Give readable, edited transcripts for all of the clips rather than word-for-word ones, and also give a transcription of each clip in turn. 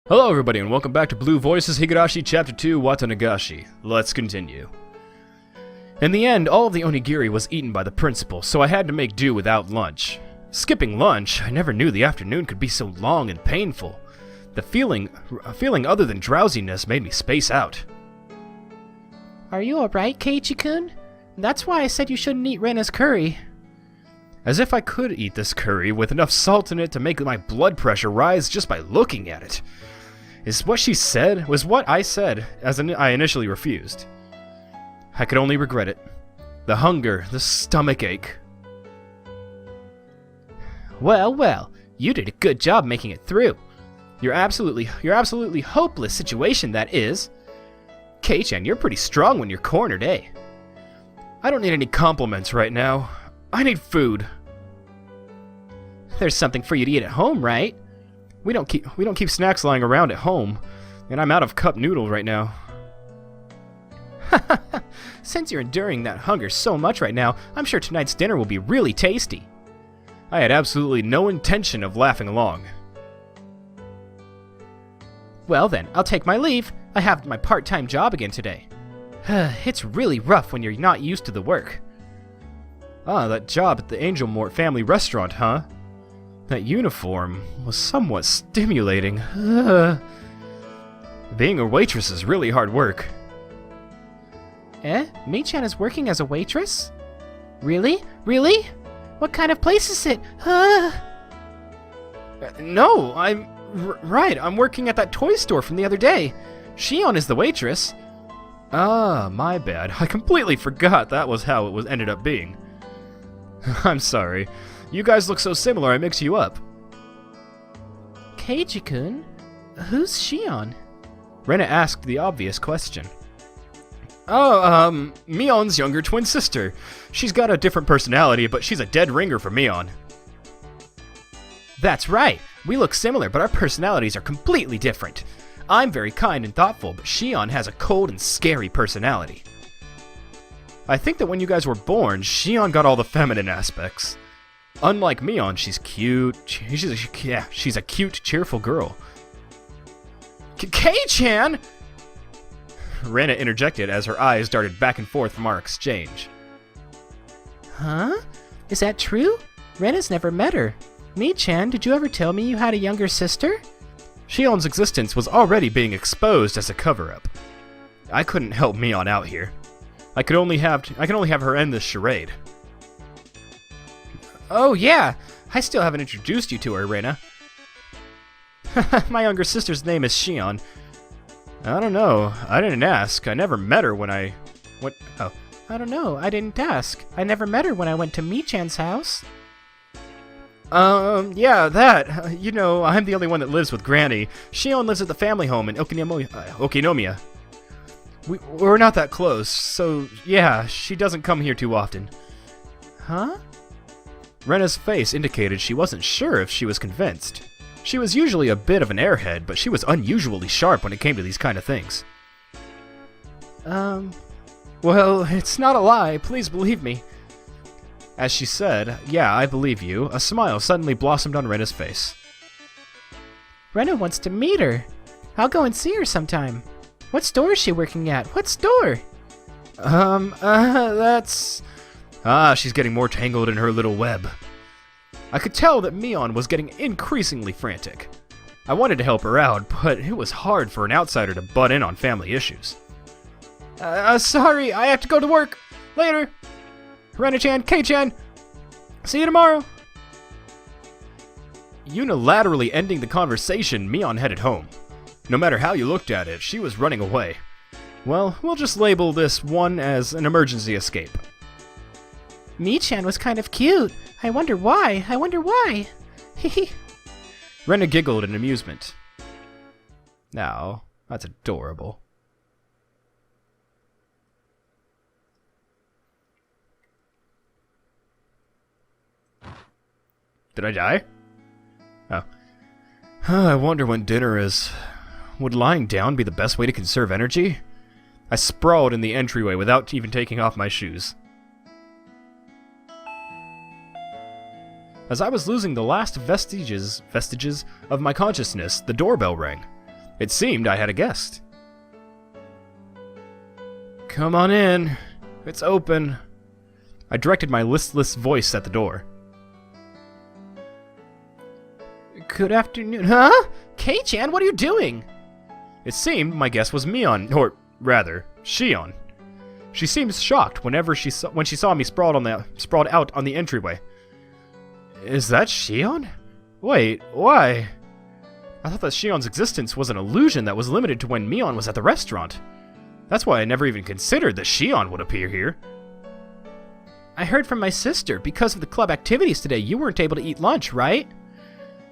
Hello everybody and welcome back to Blue Voices Higurashi Chapter 2 Watanagashi. Let's continue. In the end, all of the onigiri was eaten by the principal, so I had to make do without lunch. Skipping lunch, I never knew the afternoon could be so long and painful. A feeling other than drowsiness made me space out. Are you alright, Keiichi-kun? That's why I said you shouldn't eat Rena's curry. As if I could eat this curry with enough salt in it to make my blood pressure rise just by looking at it. Was what I said, as I initially refused. I could only regret it. The hunger, the stomach ache. Well, you did a good job making it through. Your absolutely hopeless situation, that is. Kei-chan, you're pretty strong when you're cornered, eh? I don't need any compliments right now. I need food. There's something for you to eat at home, right? We don't keep snacks lying around at home, and I'm out of cup noodle right now. Since you're enduring that hunger so much right now, I'm sure tonight's dinner will be really tasty. I had absolutely no intention of laughing along. Well then, I'll take my leave. I have my part-time job again today. It's really rough when you're not used to the work. Ah, that job at the Angel Mort family restaurant, huh? That uniform was somewhat stimulating. Being a waitress is really hard work. Mei-chan is working as a waitress? Really? Really? What kind of place is it? No, I'm working at that toy store from the other day. Shion is the waitress. Ah, my bad. I completely forgot that was how it ended up being. I'm sorry. You guys look so similar, I mix you up. Keiichi-kun? Who's Shion? Rena asked the obvious question. Oh, Mion's younger twin sister. She's got a different personality, but she's a dead ringer for Mion. That's right. We look similar, but our personalities are completely different. I'm very kind and thoughtful, but Shion has a cold and scary personality. I think that when you guys were born, Shion got all the feminine aspects. Unlike Mion, she's cute. She's a cute, cheerful girl. Kei-chan! Rena interjected as her eyes darted back and forth from our exchange. Huh? Is that true? Rena's never met her. Mei-chan, did you ever tell me you had a younger sister? Shion's existence was already being exposed as a cover-up. I couldn't help Mion out here. I can only have her end this charade. Oh yeah, I still haven't introduced you to her, Rena. My younger sister's name is Shion. I don't know. I didn't ask. I never met her when I went. Oh. I don't know. I didn't ask. I never met her when I went to Mei-chan's house. Yeah, that. You know, I'm the only one that lives with Granny. Shion lives at the family home in Okinomiya. We're not that close, so yeah, she doesn't come here too often. Huh? Rena's face indicated she wasn't sure if she was convinced. She was usually a bit of an airhead, but she was unusually sharp when it came to these kind of things. Well, it's not a lie, please believe me. As she said, yeah, I believe you, a smile suddenly blossomed on Rena's face. Rena wants to meet her. I'll go and see her sometime. What store is she working at? What store? That's... she's getting more tangled in her little web. I could tell that Mion was getting increasingly frantic. I wanted to help her out, but it was hard for an outsider to butt in on family issues. Sorry, I have to go to work. Later. Rena-chan, Kei-chan, see you tomorrow. Unilaterally ending the conversation, Mion headed home. No matter how you looked at it, she was running away. Well, we'll just label this one as an emergency escape. Mei-chan was kind of cute. I wonder why. Hehe. Rena giggled in amusement. Now, that's adorable. Did I die? Oh. I wonder when dinner is. Would lying down be the best way to conserve energy? I sprawled in the entryway without even taking off my shoes. As I was losing the last vestiges of my consciousness, the doorbell rang. It seemed I had a guest. Come on in. It's open. I directed my listless voice at the door. Good afternoon. Huh? Kei-chan, what are you doing? It seemed my guest was Mion, or rather, Shion. She seemed shocked when she saw me sprawled out on the entryway. Is that Shion? Wait, why? I thought that Shion's existence was an illusion that was limited to when Mion was at the restaurant. That's why I never even considered that Shion would appear here. I heard from my sister, because of the club activities today, you weren't able to eat lunch, right?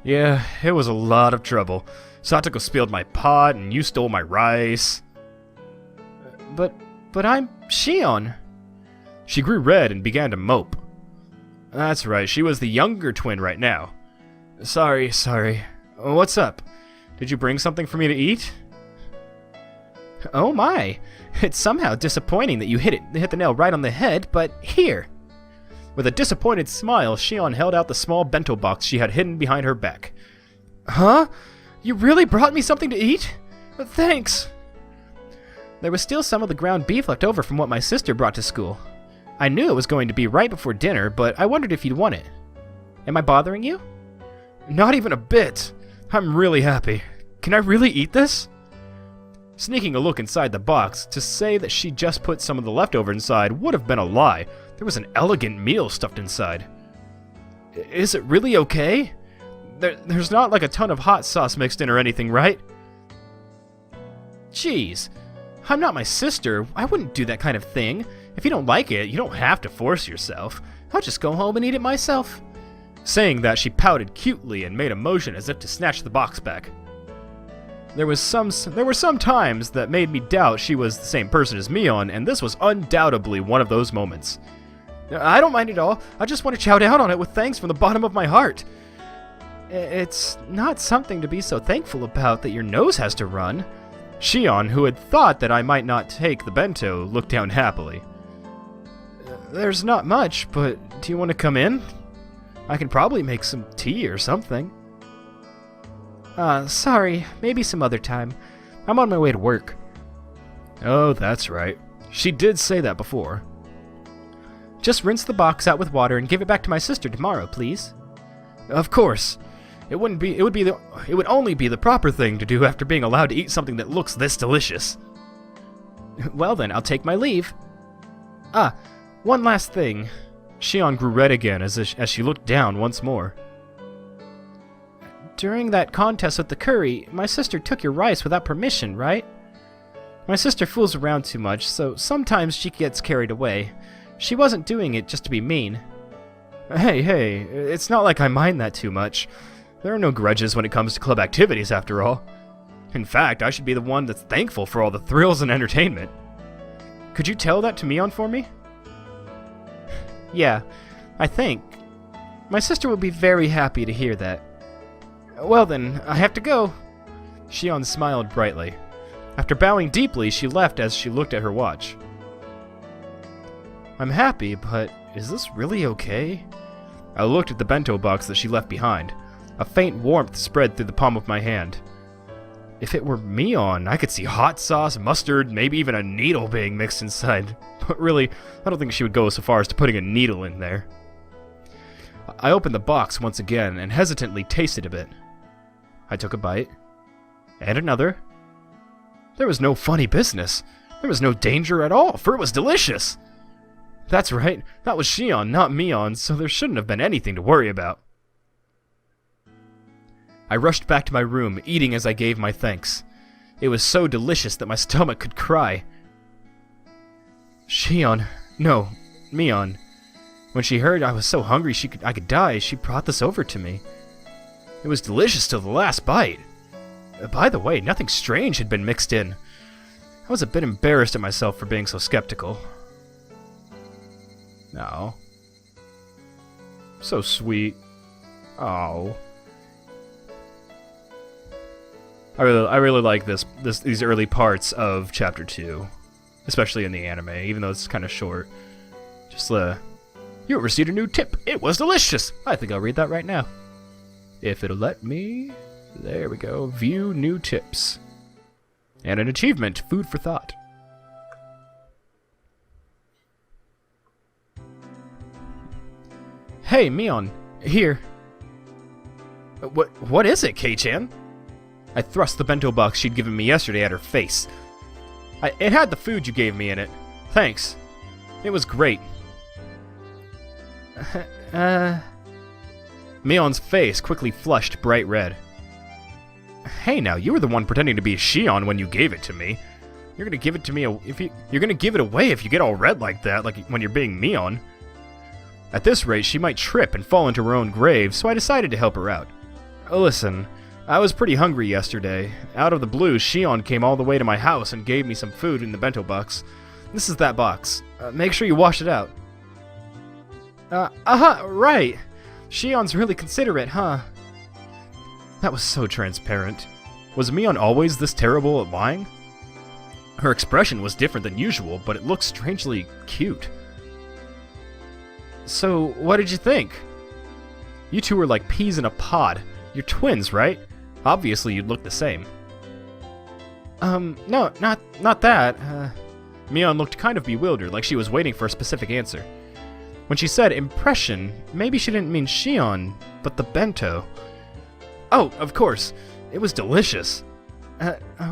Yeah, it was a lot of trouble. Satoko spilled my pot, and you stole my rice. But I'm Shion. She grew red and began to mope. That's right, she was the younger twin right now. Sorry. What's up? Did you bring something for me to eat? Oh my, it's somehow disappointing that you hit the nail right on the head, but here. With a disappointed smile, Shion held out the small bento box she had hidden behind her back. Huh? You really brought me something to eat? Thanks. There was still some of the ground beef left over from what my sister brought to school. I knew it was going to be right before dinner, but I wondered if you'd want it. Am I bothering you? Not even a bit. I'm really happy. Can I really eat this? Sneaking a look inside the box, to say that she just put some of the leftover inside would have been a lie. There was an elegant meal stuffed inside. Is it really okay? There's not like a ton of hot sauce mixed in or anything, right? Jeez. I'm not my sister. I wouldn't do that kind of thing. If you don't like it, you don't have to force yourself. I'll just go home and eat it myself. Saying that, she pouted cutely and made a motion as if to snatch the box back. There were some times that made me doubt she was the same person as Mion, and this was undoubtedly one of those moments. I don't mind at all. I just want to chow down on it with thanks from the bottom of my heart. It's not something to be so thankful about that your nose has to run. Shion, who had thought that I might not take the bento, looked down happily. There's not much, but do you want to come in? I can probably make some tea or something. Sorry, maybe some other time. I'm on my way to work. Oh, that's right. She did say that before. Just rinse the box out with water and give it back to my sister tomorrow, please. Of course. It would only be the proper thing to do after being allowed to eat something that looks this delicious. Well then, I'll take my leave. One last thing. Shion grew red again as she looked down once more. During that contest with the curry, my sister took your rice without permission, right? My sister fools around too much, so sometimes she gets carried away. She wasn't doing it just to be mean. Hey, it's not like I mind that too much. There are no grudges when it comes to club activities, after all. In fact, I should be the one that's thankful for all the thrills and entertainment. Could you tell that to Mion for me? Yeah, I think. My sister will be very happy to hear that. Well then, I have to go. Shion smiled brightly. After bowing deeply, she left as she looked at her watch. I'm happy, but is this really okay? I looked at the bento box that she left behind. A faint warmth spread through the palm of my hand. If it were Mion, I could see hot sauce, mustard, maybe even a needle being mixed inside. But really, I don't think she would go so far as to putting a needle in there. I opened the box once again and hesitantly tasted a bit. I took a bite. And another. There was no funny business. There was no danger at all, for it was delicious. That's right, that was Shion, not Mion, so there shouldn't have been anything to worry about. I rushed back to my room, eating as I gave my thanks. It was so delicious that my stomach could cry. Mion. When she heard I was so hungry I could die, she brought this over to me. It was delicious till the last bite. By the way, nothing strange had been mixed in. I was a bit embarrassed at myself for being so skeptical. No. So sweet. Oh. I really like these early parts of Chapter 2. Especially in the anime, even though it's kind of short. Just, you received a new tip. It was delicious! I think I'll read that right now. If it'll let me... There we go. View new tips. And an achievement, food for thought. Hey, Mion, here. What is it, Kei-chan? I thrust the bento box she'd given me yesterday at her face. It had the food you gave me in it. Thanks. It was great. Mion's face quickly flushed bright red. Hey now, you were the one pretending to be Shion when you gave it to me. You're gonna give it to me you're gonna give it away if you get all red like that, like when you're being Mion. At this rate, she might trip and fall into her own grave, so I decided to help her out. Listen, I was pretty hungry yesterday. Out of the blue, Shion came all the way to my house and gave me some food in the bento box. This is that box. Make sure you wash it out. Right. Shion's really considerate, huh? That was so transparent. Was Mion always this terrible at lying? Her expression was different than usual, but it looked strangely cute. So, what did you think? You two were like peas in a pod. You're twins, right? Obviously, you'd look the same. No, not that. Mion looked kind of bewildered, like she was waiting for a specific answer. When she said impression, maybe she didn't mean Shion, but the bento. Oh, of course. It was delicious.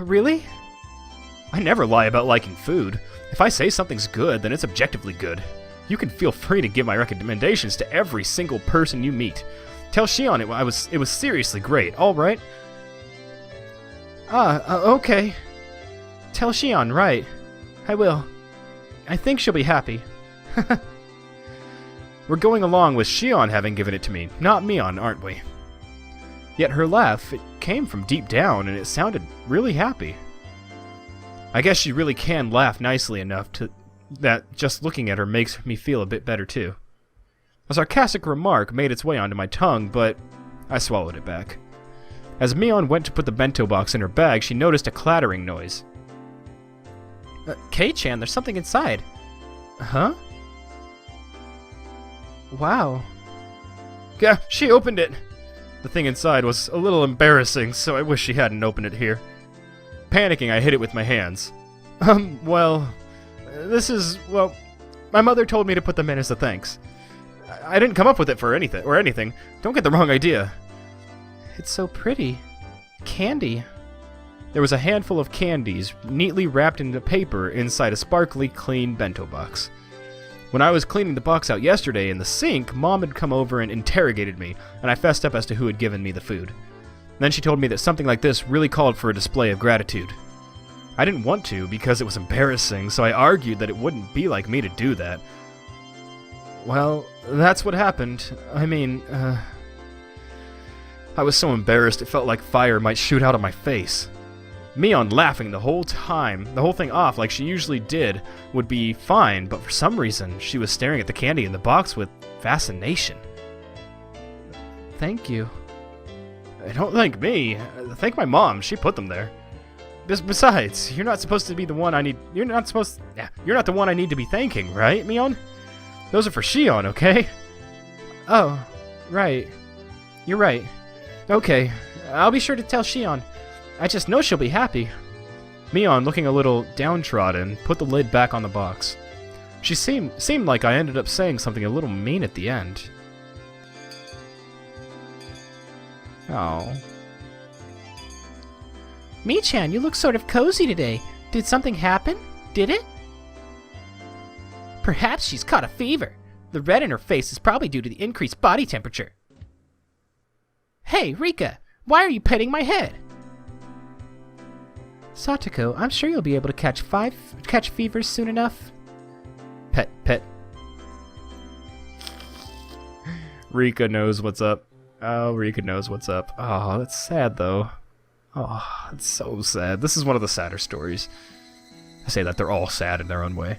Really? I never lie about liking food. If I say something's good, then it's objectively good. You can feel free to give my recommendations to every single person you meet. Tell Shion it was seriously great, alright? Okay. Tell Shion, right. I will. I think she'll be happy. We're going along with Shion having given it to me, not Mion, aren't we? Yet her laugh, it came from deep down, and it sounded really happy. I guess she really can laugh nicely enough that just looking at her makes me feel a bit better too. A sarcastic remark made its way onto my tongue, but I swallowed it back. As Mion went to put the bento box in her bag, she noticed a clattering noise. Kei-chan, there's something inside. Huh? Wow. Yeah, she opened it! The thing inside was a little embarrassing, so I wish she hadn't opened it here. Panicking, I hid it with my hands. Well, my mother told me to put them in as a thanks. I didn't come up with it for anything. Don't get the wrong idea. It's so pretty. Candy. There was a handful of candies, neatly wrapped into paper inside a sparkly, clean bento box. When I was cleaning the box out yesterday in the sink, Mom had come over and interrogated me, and I fessed up as to who had given me the food. Then she told me that something like this really called for a display of gratitude. I didn't want to because it was embarrassing, so I argued that it wouldn't be like me to do that. Well, that's what happened. I mean, I was so embarrassed it felt like fire might shoot out of my face. Mion laughing the whole time, the whole thing off like she usually did, would be fine, but for some reason, she was staring at the candy in the box with fascination. Thank you. Don't thank me. Thank my mom. She put them there. Besides, you're not supposed to be the one I need. You're not the one I need to be thanking, right, Mion? Those are for Shion, okay? Oh, right. You're right. Okay, I'll be sure to tell Shion. I just know she'll be happy. Mion, looking a little downtrodden, put the lid back on the box. She seemed like I ended up saying something a little mean at the end. Oh. Mi-chan, you look sort of cozy today. Did something happen? Did it? Perhaps she's caught a fever. The red in her face is probably due to the increased body temperature. Hey, Rika, why are you petting my head? Satoko, I'm sure you'll be able to catch fevers soon enough. Pet. Rika knows what's up. Oh, Rika knows what's up. Oh, that's sad, though. Oh, it's so sad. This is one of the sadder stories. I say that they're all sad in their own way.